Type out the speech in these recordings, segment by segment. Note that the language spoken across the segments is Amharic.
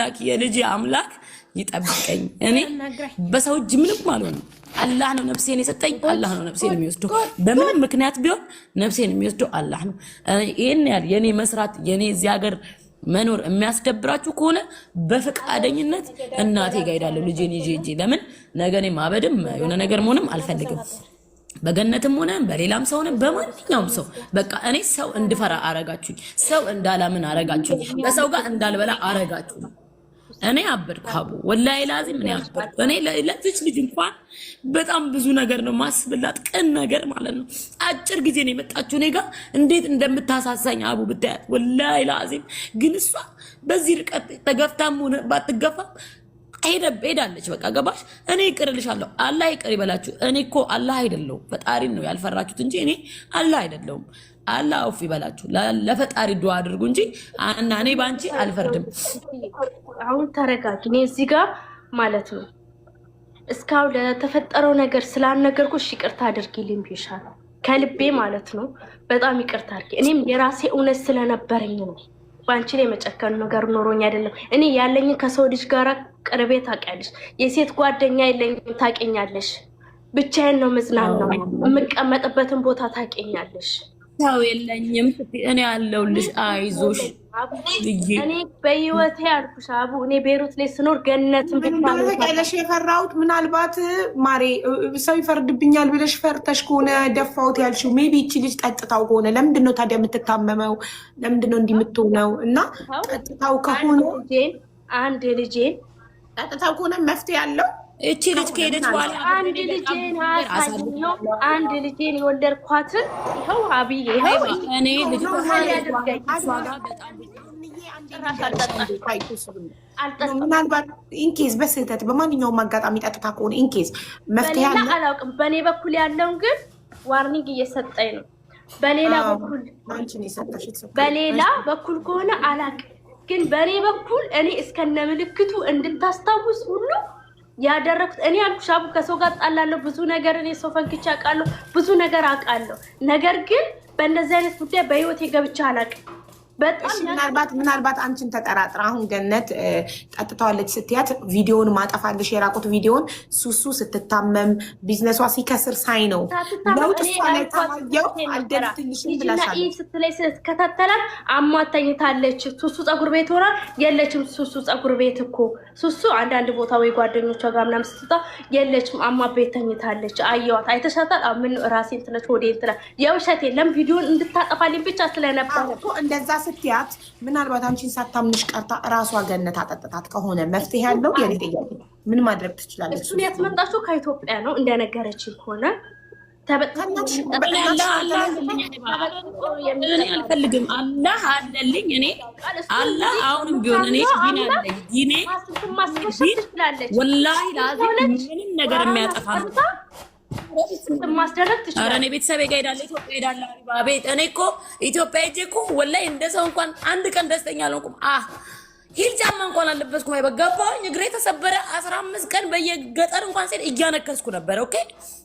አምላክ የልጅ አምላክ ይጠብቀኝ። እኔ በሰው እጅ ምንም አልሆንም። አላህ ነው ነፍሴን የሰጠኝ። አላህ ነው ነፍሴን የሚወስደው። በምንም ምክንያት ቢሆን ነፍሴን የሚወስደው አላህ ነው። ይሄን ያህል የኔ መስራት የኔ እዚህ ሀገር መኖር የሚያስደብራችሁ ከሆነ በፈቃደኝነት እናቴ ጋር ሄዳለሁ ልጄን ይዤ እንጂ ለምን ነገ እኔ ማበድም የሆነ ነገር መሆንም አልፈልግም። በገነትም ሆነ በሌላም ሰው ሆነ በማንኛውም ሰው በቃ እኔ ሰው እንድፈራ አረጋችሁኝ። ሰው እንዳላምን አረጋችሁኝ። በሰው ጋር እንዳልበላ አረጋችሁኝ። እኔ አበድኩ ሀቡ ወላሂ ላዚም እኔ አበድኩ። እኔ ለዚች ልጅ እንኳን በጣም ብዙ ነገር ነው ማስብላት፣ ቅን ነገር ማለት ነው። አጭር ጊዜ ነው የመጣችው እኔ ጋር እንዴት እንደምታሳሳኝ ሀቡ ብታያት ወላሂ ላዚም። ግን እሷ በዚህ ርቀት ተገፍታም ሆነ ባትገፋም ሄዳለች። በቃ ገባሽ? እኔ ይቅርልሻለሁ። አላህ ይቅር ይበላችሁ። እኔ እኮ አላህ አይደለሁም ፈጣሪን ነው ያልፈራችሁት እንጂ እኔ አላህ አይደለሁም። አላህ አውፍ ይበላችሁ። ለፈጣሪ ዱአ አድርጉ እንጂ እኔ ባንቺ አልፈርድም። አሁን ተረጋጊ። እኔ እዚህ ጋር ማለት ነው እስካሁን ለተፈጠረው ነገር ስላልነገርኩሽ ይቅርታ አድርጊልኝ ብዬሻለሁ ከልቤ ማለት ነው። በጣም ይቅርታ አድርጊ። እኔም የራሴ እውነት ስለነበረኝ ነው ባንቺ ላይ መጨከን ነገር ኖሮኝ አይደለም። እኔ ያለኝ ከሰው ልጅ ጋር ቅርቤ ታውቂያለሽ። የሴት ጓደኛ የለኝም ታውቂኛለሽ። ብቻዬን ነው መዝናናው። የምቀመጥበትን ቦታ ታውቂኛለሽ። ሰው የለኝም እኔ ያለሁልሽ አይዞሽ ልጄ። እኔ በህይወቴ አልኩሽ አቡ እኔ ቤሩት ላይ ስኖር ገነትን ብታለሽ የፈራሁት ምናልባት ማሬ ሰው ይፈርድብኛል ብለሽ ፈርተሽ ከሆነ ደፋውት ያልሽው ሜቢ እቺ ልጅ ጠጥታው ከሆነ ለምንድን ነው ታዲያ የምትታመመው? ለምንድን ነው እንዲህ የምትሆነው? እና ጠጥታው ከሆነ አንድ ልጄን ጠጥታው ከሆነ መፍትሄ ያለው እቺ ልጅ ከሄደች በኋላ አንድ ልጄን የወለድኳትን ይኸው አብዬ ይኸው እኔ ልጅ ምናልባት ኢንኬዝ በስህተት በማንኛውም አጋጣሚ ጠጥታ ከሆነ ኢንኬዝ መፍትሄ ያለ አላውቅም። በእኔ በኩል ያለውን ግን ዋርኒንግ እየሰጠኝ ነው። በሌላ በኩል ከሆነ አላውቅም። ግን በእኔ በኩል እኔ እስከነ ምልክቱ እንድታስታውስ ሁሉ ያደረኩት እኔ አልኩሽ አቡ ከሰው ጋር ጣላለሁ። ብዙ ነገር እኔ ሰው ፈንክቼ አውቃለሁ። ብዙ ነገር አውቃለሁ። ነገር ግን በእንደዚህ አይነት ጉዳይ በህይወቴ ገብቼ አላውቅም። በጣም ምናልባት አንቺን ተጠራጥራ አሁን ገነት ጠጥተዋለች ስትያት ቪዲዮውን ማጠፋልሽ የራቁት ቪዲዮውን ሱሱ ስትታመም ቢዝነሷ ሲከስር ሳይ ነው ለውጥ ላይ ታየው አልደልትልሽም ብላሻለች ስትለኝ ስትከታተላት አሟተኝታለች። ሱሱ ፀጉር ቤት ሆና የለችም። ሱሱ ፀጉር ቤት እኮ ሱሱ አንዳንድ ቦታ ወይ ጓደኞቿ ጋር ምናምን ስትጣ የለችም። አሟ ቤት ተኝታለች። አየዋት አይተሻታል? ምን ራሴን ትለች ወዴ እንትላ የውሸት የለም ቪዲዮውን እንድታጠፋልኝ ብቻ ስለነበረ እኮ እንደዛ ስትያት ምናልባት አንቺን ሳታምንሽ ቀርታ ራሷ ገነት አጠጥታት ከሆነ መፍትሄ ያለው የኔ ጥያቄ ምን ማድረግ ትችላለች? እሱን ያስመጣችው ከኢትዮጵያ ነው እንደነገረችኝ ከሆነ አልፈልግም። አላህ አለልኝ እኔ አላህ አሁንም ቢሆን እኔ ዲኔ ወላሂ ላዚም ምንም ነገር የሚያጠፋ ነው ማስደረግ ትችላለህ። ኧረ እኔ ቤተሰቤ ጋር ሄዳለሁ ኢትዮጵያ ሄዳለሁ አቤት እኔ እኮ ኢትዮጵያ ሄጄ እኮ ወላሂ እንደሰው እንኳን አንድ ቀን ደስተኛ አልሆንኩም። ሂል ጫማ እንኳን አለበስኩም። አይበጋባኝ እግሬ ተሰበረ። 15 ቀን በየገጠር እንኳን ሲል እያነከስኩ ነበር። ኦኬ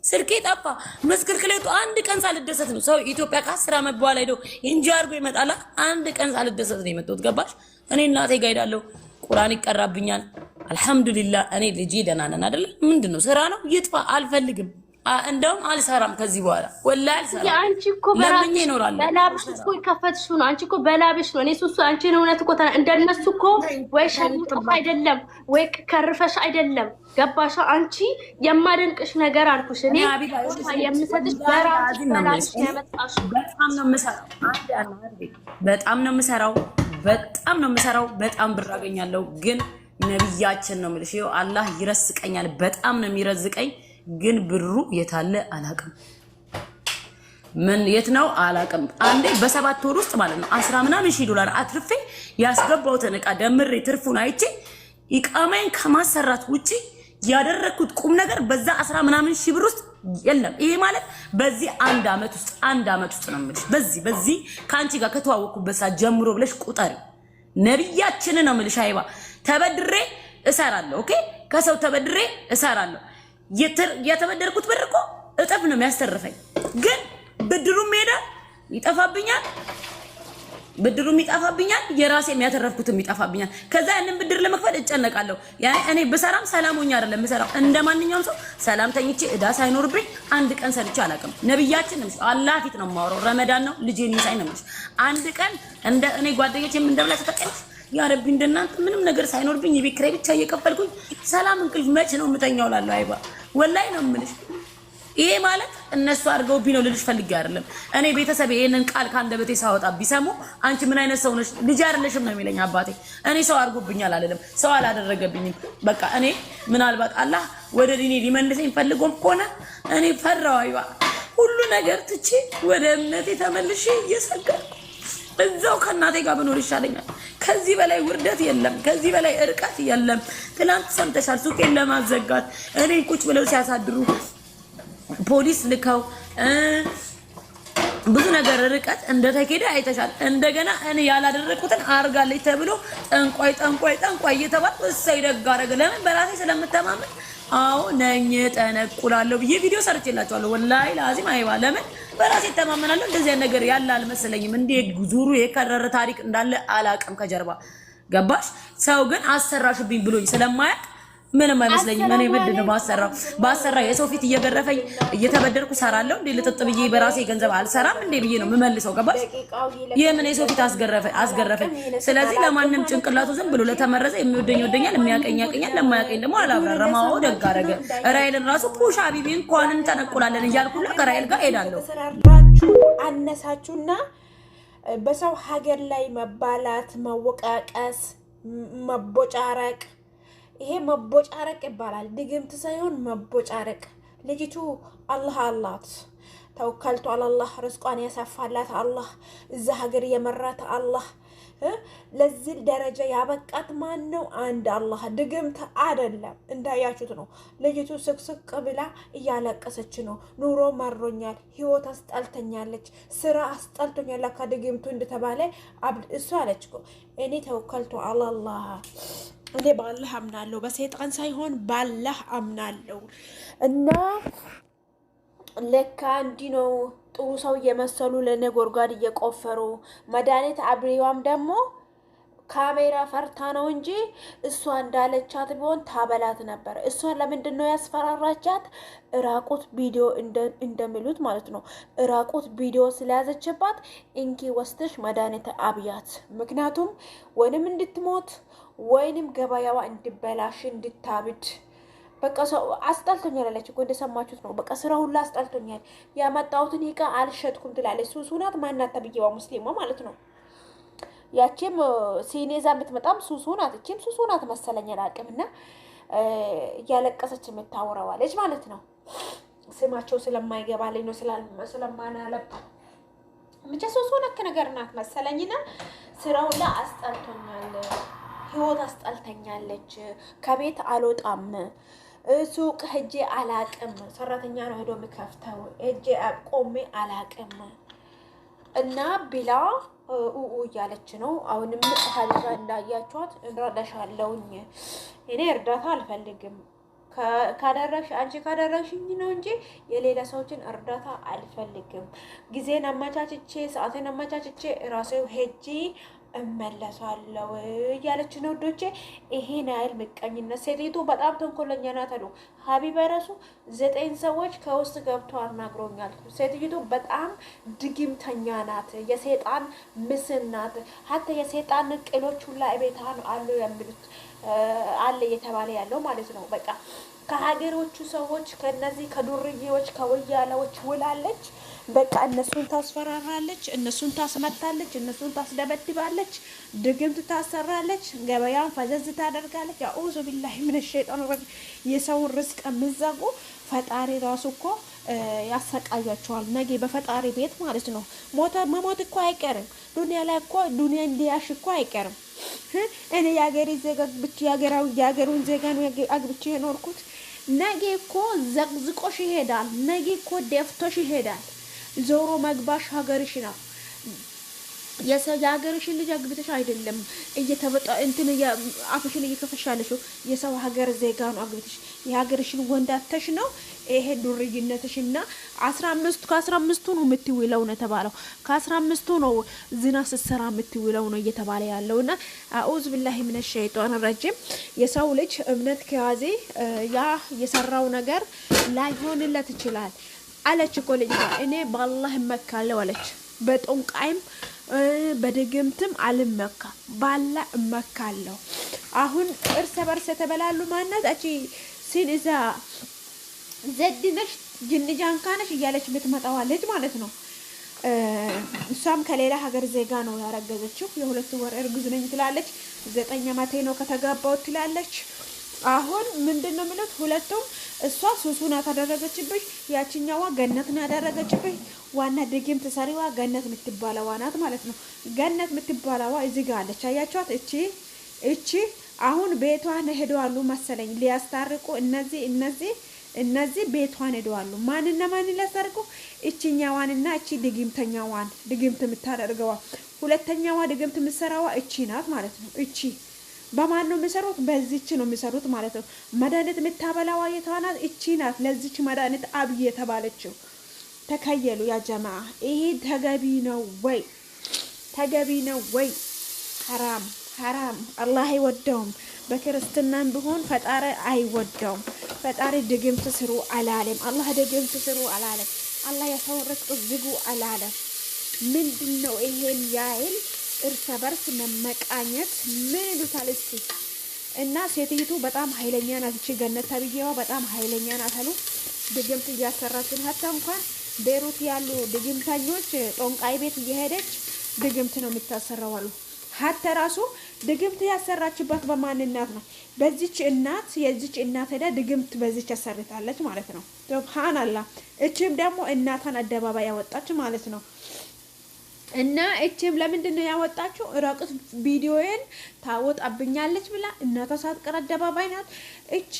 ስልኬ ጠፋ። መስክልክሌቱ አንድ ቀን ሳልደሰት ነው ሰው ኢትዮጵያ ከ10 ዓመት በኋላ ሄዶ እንጂ አድርጎ ይመጣላ። አንድ ቀን ሳልደሰት ነው የመጣሁት። ገባሽ? እኔ እናቴ ጋር ሄዳለሁ። ቁርአን ይቀራብኛል። አልሐምዱሊላህ እኔ ልጄ ደህና ነን አይደል? ምንድነው ስራ ነው ይጥፋ አልፈልግም። እንደውም አልሰራም ከዚህ በኋላ ወላሂ አልሰራም። አንቺ እኮ በላብሽ እኮ ከፈትሽው ነው። አንቺ እኮ በላብሽ ነው። እኔ ሱሱ አንቺን እውነት እኮ እንደነሱ እኮ ወይ ሸምጥፍ አይደለም ወይ ከርፈሽ አይደለም። ገባሽ? አንቺ የማደንቅሽ ነገር አልኩሽ። እኔ የምሰጥሽ በራስሽ በላብሽ ያመጣሽ በጣም ነው የምሰራው። በጣም ነው የምሰራው። በጣም ብር አገኛለሁ። ግን ነብያችን ነው የምልሽ አላህ ይረዝቀኛል። በጣም ነው የሚረዝቀኝ። ግን ብሩ የታለ አላቅም። ምን የት ነው አላቅም። አንዴ በ7 ወር ውስጥ ማለት ነው 10 ምናምን ሺህ ዶላር አትርፌ ያስገባሁትን ዕቃ ደምሬ ትርፉን አይቼ ኢቃማዬን ከማሰራት ውጪ ያደረኩት ቁም ነገር በዛ 10 ምናምን ሺህ ብር ውስጥ የለም። ይሄ ማለት በዚህ አንድ አመት ውስጥ ነው የምልሽ። በዚህ ካንቺ ጋር ከተዋወቅኩበት ሰዓት ጀምሮ ብለሽ ቁጠሪ። ነብያችን ነው የምልሽ። አይባ ተበድሬ እሰራለሁ። ኦኬ ከሰው ተበድሬ እሰራለሁ። የተበደርኩት ብር እኮ እጥፍ ነው የሚያስተርፈኝ። ግን ብድሩም ሄደ ይጠፋብኛል። ብድሩም ይጣፋብኛል የራሴም ያተረፍኩትም ይጣፋብኛል ከዛ ያንን ብድር ለመክፈል እጨነቃለሁ ያኔ እኔ በሰላም ሰላሞኛ አይደለም መሰራው እንደማንኛውም ሰው ሰላም ተኝቼ እዳ ሳይኖርብኝ አንድ ቀን ሰርቼ አላውቅም ነብያችን ነው አላህ ፊት ነው የማወራው ረመዳን ነው ልጄን ይሳይ ነው አንድ ቀን እንደ እኔ ጓደኞቼም እንደብላ ተጠቀምኩ ያ ረቢ እንደናንተ ምንም ነገር ሳይኖርብኝ የቤት ኪራይ ብቻ እየከፈልኩኝ ሰላም እንቅልፍ መች ነው የምተኛው ላለው አይባ ወላሂ ነው የምልሽ ይሄ ማለት እነሱ አድርገውብኝ ነው ልልሽ ፈልጌ አይደለም እኔ ቤተሰብ ይሄንን ቃል ካንደበቴ ሳወጣ ቢሰሙ አንቺ ምን አይነት ሰው ነሽ ልጅ አይደለሽም ነው የሚለኝ አባቴ እኔ ሰው አድርጎብኛል አይደለም ሰው አላደረገብኝም በቃ እኔ ምናልባት አላህ ወደ ዲኔ ሊመልሰኝ ፈልጎም ከሆነ እኔ ፈራው አይባ ሁሉ ነገር ትቼ ወደ እምነቴ ተመልሼ እየሰገድኩ እዛው ከናቴ ጋር ብኖር ይሻለኛል ከዚህ በላይ ውርደት የለም ከዚህ በላይ እርቀት የለም ትናንት ሰምተሻል ሱቄን ለማዘጋት እኔ ቁጭ ብለው ሲያሳድሩ ፖሊስ ልከው ብዙ ነገር ርቀት እንደተከደ አይተሻል እንደገና እኔ ያላደረኩትን አርጋለች ተብሎ ጠንቋይ እየተባለ እሰይ ደግ አደረገ ለምን በራሴ ስለምተማመን አዎ ነኝ ጠነቁላለሁ ብዬ ቪዲዮ ሰርቼላችኋለሁ ወላሂ ላዚም አይባ ለምን በራሴ ተማመናለሁ እንደዚህ ነገር ያለ አልመሰለኝም እንዴ ጉዙሩ የከረረ ታሪክ እንዳለ አላቅም ከጀርባ ገባሽ ሰው ግን አሰራሽብኝ ብሎኝ ስለማያቅ ምንም አይመስለኝም እኔ ምንድነው ባሰራ የሰው ፊት እየገረፈኝ እየተበደርኩ ሰራለሁ እንዴ ልጥጥ ብዬ በራሴ ገንዘብ አልሰራም እንዴ ብዬ ነው የምመልሰው ገባሽ የምን የሰው ፊት አስገረፈኝ ስለዚህ ለማንም ጭንቅላቱ ዝም ብሎ ለተመረዘ የሚወደኝ ወደኛል የሚያቀኝ ያቀኛል ለማያቀኝ ደግሞ አላብራራማው ደግ አደረገ ራይልን ራሱ ፑሽ ሀቢቢ እንኳን እንተነቁላለን እያልኩላ ከራይል ጋር ሄዳለሁ ተሰራራችሁ አነሳችሁና በሰው ሀገር ላይ መባላት መወቃቀስ መቦጫረቅ ይሄ መቦጫረቅ ይባላል ድግምት ሳይሆን መቦጫረቅ ልጅቱ አላህ አላት ተወከልቱ አላህ ርስቋን ያሰፋላት አላህ እዛ ሀገር የመራት አላህ ለዚህ ደረጃ ያበቃት ማን ነው አንድ አላህ ድግምት አይደለም እንዳያችሁት ነው ልጅቱ ስቅስቅ ብላ እያለቀሰች ነው ኑሮ መሮኛል ህይወት አስጠልተኛለች ስራ አስጠልቶኛል ከድግምቱ እንደተባለ እሱ አለች እኔ ተወከልቱ አላህ እኔ ባላህ አምናለሁ በሰይጣን ሳይሆን ባላህ አምናለሁ እና ለካ እንዲህ ነው ጥሩ ሰው እየመሰሉ ለኔ ጎርጓድ እየቆፈሩ መድኃኒት አብሪዋም ደግሞ ካሜራ ፈርታ ነው እንጂ እሷ እንዳለቻት ቢሆን ታበላት ነበር እሷ ለምንድን ነው ያስፈራራቻት ራቁት ቪዲዮ እንደሚሉት ማለት ነው ራቁት ቪዲዮ ስለያዘችባት እንኪ ወስተሽ መድኃኒት አብያት ምክንያቱም ወይንም እንድትሞት ወይንም ገበያዋ እንድበላሽ እንድታብድ በቃ ሰው አስጠልቶኛል አለች እኮ እንደሰማችሁት ነው በቃ ስራ ሁሉ አስጠልቶኛል ያመጣሁትን ይቃ አልሸጥኩም ትላለች ሱሱናት ማናት ተብዬዋ ሙስሊማ ማለት ነው ያቺም ሲኔዛ የምትመጣም ሱሱናት እቺም ሱሱናት መሰለኝ አላቅምና እያለቀሰች የምታወራዋለች ማለት ነው ስማቸው ስለማይገባልኝ ነው ስለማናለብ ብቻ ሱሱናት ነገር ናት መሰለኝና ስራ ሁሉ አስጠልቶኛል ህይወት አስጠልተኛለች ከቤት አልወጣም ሱቅ ሄጄ አላቅም ሰራተኛ ነው ሄዶ የሚከፍተው ሄጄ ቆሜ አላቅም እና ቢላ እያለች ነው አሁንም ሀሊዛ እንዳያችኋት እንረዳሻለሁኝ እኔ እርዳታ አልፈልግም ካደረግሽ አንቺ ካደረግሽኝ ነው እንጂ የሌላ ሰዎችን እርዳታ አልፈልግም ጊዜን አመቻችቼ ሰዓትን አመቻችቼ ራሴው ሄጄ እመለሳለሁ እያለች ነው ዶቼ ይሄን ያህል ምቀኝነት ሴቲቱ በጣም ተንኮለኛ ናት አሉ ሀቢባ ራሱ 9 ሰዎች ከውስጥ ገብቶ አናግሮኛል ሴቲቱ በጣም ድግምተኛ ናት የሰይጣን ምስል ናት ሀታ የሰይጣን ቅሎች ሁላ ቤታን አሉ የሚሉት አለ እየተባለ ያለው ማለት ነው በቃ ከሀገሮቹ ሰዎች ከነዚህ ከዱርዬዎች ከወያላዎች ውላለች በቃ እነሱን ታስፈራራለች እነሱን ታስመታለች እነሱን ታስደበድባለች ድግምት ታሰራለች ገበያን ፈዘዝ ታደርጋለች አኡዙ ቢላሂ ሚነ ሸይጣን ረጂም የሰውን ርዝቅ ምዘጉ ፈጣሪ ራሱ እኮ ያሰቃያቸዋል ነገ በፈጣሪ ቤት ማለት ነው መሞት እኮ አይቀርም ዱንያ ላይ እኮ ዱንያ እንዲያሽ እኮ አይቀርም እኔ ያገሪ ዜጋ ብቻ ያገሩን ዜጋ ነው አግብቼ የኖርኩት ነገ እኮ ዘቅዝቆሽ ይሄዳል ነገ እኮ ደፍቶሽ ይሄዳል ዞሮ መግባሽ ሀገርሽ ነው የሀገርሽን ልጅ አግብተሽ አይደለም እየተበጣ እንትን አፍሽን እየከፈሻለሽ የሰው ሀገር ዜጋ ነው አግብተሽ የሀገርሽን ወንዳተሽ ነው ይሄ ዱርይነትሽና 15 ከ15ቱ ነው የምትውለው ነው ተባለው ከ15ቱ ነው ዝና ስትሰራ የምትውለው ነው እየተባለ ያለውና አኡዝ ቢላሂ ሚነ ሸይጣን ረጂም የሰው ልጅ እምነት ከያዘ ያ የሰራው ነገር ላይሆንለት ይችላል አለች እኮ ልጅ እኔ በአላህ እመካለሁ አለች በጦንቃይም በድግምትም አልመካ ባላ እመካለሁ አሁን እርስ በርስ ተበላሉ ማናት እቺ ሲንዛ ዘድነሽ ጅንጃን ካነሽ እያለች የምትመጣው ልጅ ማለት ነው እሷም ከሌላ ሀገር ዜጋ ነው ያረገዘችው የሁለት ወር እርጉዝ ነኝ ትላለች 9 ዓመቴ ነው ከተጋባው ትላለች አሁን ምንድነው ማለት ሁለቱም እሷ ሱሱና ታደረገችብሽ ያቺኛዋ ገነት ነው ያደረገችብሽ ዋና ድግም ተሰሪዋ ገነት የምትባለዋ ናት ማለት ነው ገነት የምትባለዋ እዚህ ጋር አለች አያችኋት እቺ አሁን ቤቷን ሄደዋሉ መሰለኝ ሊያስታርቁ እነዚህ ቤቷን ሄደዋሉ ማንና ማን ሊያስታርቁ እቺኛዋንና እቺ ድግምተኛዋን ድግምት የምታደርገዋ ሁለተኛዋ ድግምት የምትሰራዋ እቺ ናት ማለት ነው እቺ በማን ነው የሚሰሩት በዚች ነው የሚሰሩት ማለት ነው መድኃኒት የምታበላዋ የታናት እቺ ናት ለዚች መድኃኒት አብይ የተባለችው ተከየሉ ያ ጀማዓ ይሄ ተገቢ ነው ወይ ሐራም አላህ አይወደውም በክርስትናም ቢሆን ፈጣሪ አይወደውም ፈጣሪ ድግምት ስሩ አላለም አላህ ድግምት ስሩ አላለም አላህ ያሰወረቅ ዝጉ አላለም ምንድነው ይሄን ያይል እርስ በርስ መመቃኘት ምን ይሉታል እስቲ እና ሴትይቱ በጣም ኃይለኛ ናት እቺ ገነት ተብዬዋ በጣም ኃይለኛ ናት አሉ ድግምት እያሰራችን ሀታ እንኳን ቤሩት ያሉ ድግምተኞች ጦንቃይ ቤት እየሄደች ድግምት ነው የምታሰራው አሉ ሀታ ራሱ ድግምት ያሰራችበት በማንናት ነው በዚች እናት የዚች እናት ሄዳ ድግምት በዚች ያሰርታለች ማለት ነው ሱብሃንአላህ እቺም ደግሞ እናታን አደባባይ ያወጣች ማለት ነው እና እቺም ለምንድነው ያወጣችው ራቁት ቪዲዮዬን ታወጣብኛለች ብላ እናቷ ሳትቀር አደባባይ ናት እቺ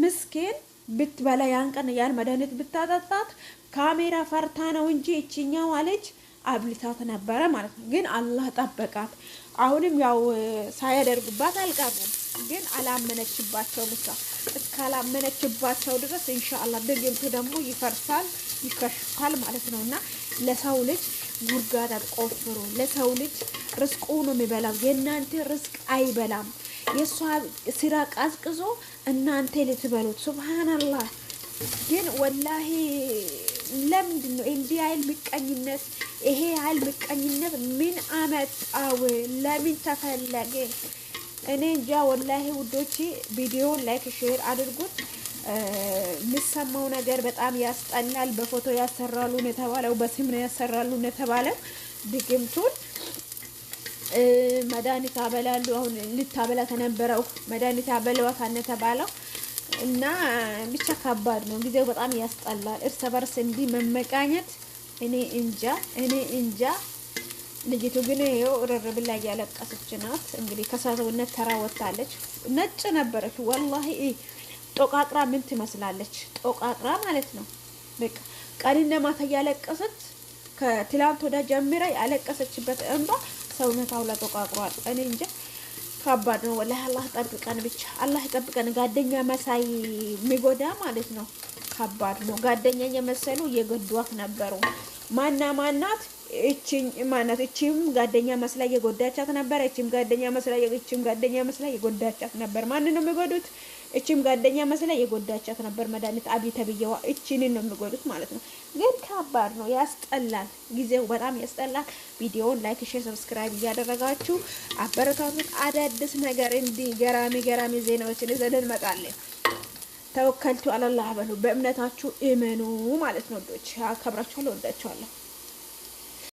ምስኪን ብትበላ ያንቀን ያን መድኃኒት ብታጠጣት ካሜራ ፈርታ ነው እንጂ እቺኛው አለች አብልታት ነበረ ማለት ነው ግን አላህ ጠበቃት አሁንም ያው ሳያደርጉባት አልቀሩም ግን አላመነችባቸው ብቻ እስካላመነችባቸው ድረስ ኢንሻአላህ ድግምቱ ደግሞ ይፈርሳል ይከሽፋል ማለት ነውና ለሰው ልጅ ጉርጋድ አቆፍሩ ለሰው ልጅ ርስቁ ነው የሚበላው የናንተ ርስቅ አይበላም የሷ ስራ ቀዝቅዞ እናንተ ልትበሉት ሱብሃንአላህ ግን ወላሂ ለምንድነው እንዲህ አይል ምቀኝነት ይሄ አይል ምቀኝነት ምን አመጣው ለምን ተፈለገ እኔ እንጃ ወላሂ ውዶቼ ቪዲዮውን ላይክ ሼር አድርጉት ምሰማው ነገር በጣም ያስጠላል በፎቶ ያሰራሉ ነው በስም ነው ያሰራሉ ነው ድግምቱን መድኃኒት አበላሉ አሁን ልታበላ ተነበረው መድኃኒት አበላዋ ተባለው እና ብቻ ከባድ ነው ጊዜው በጣም ያስጠላል እርስ በርስ እንዲህ መመቃኘት እኔ እንጃ ልጅቱ ግን ይሄው ረረብ ላይ ያለቀሰች ናት እንግዲህ ከሰውነት ተራ ወጣለች ነጭ ነበረች ወላሂ ጦቃቅራ ምን ትመስላለች ጦቃቅራ ማለት ነው በቃ ቀንና ማታ ያለቀሰች ከትላንት ወደ ጀምራ ያለቀሰችበት እንባ ሰውነታው ለጦቃቅሯል እኔ እንጃ ከባድ ነው ወላሂ አላህ ጠብቀን ብቻ አላህ ይጠብቀን ጓደኛ መሳይ የሚጎዳ ማለት ነው ከባድ ነው ጓደኛ የመሰሉ የገዷት ነበሩ ማናት እቺም ጓደኛ መስላ የጎዳቻት ነበር እቺም ጓደኛ መስላ የጎዳቻት ነበር ማን ነው የሚጎዱት እቺም ጓደኛ መስላ የጎዳቻት ነበር መድኃኒት አብይ ተብዬዋ እቺን ነው የሚጎዱት ማለት ነው ግን ከባድ ነው ያስጠላል ጊዜው በጣም ያስጠላል ቪዲዮውን ላይክ ሼር ሰብስክራይብ እያደረጋችሁ አበረታቱት አዳዲስ ነገር እንዲህ ገራሚ ዜናዎችን ይዘን እንመጣለን ተወከልቱ አላህ በሉ በእምነታችሁ እመኑ ማለት ነው ዶች አከብራችኋለሁ ወዳችኋለሁ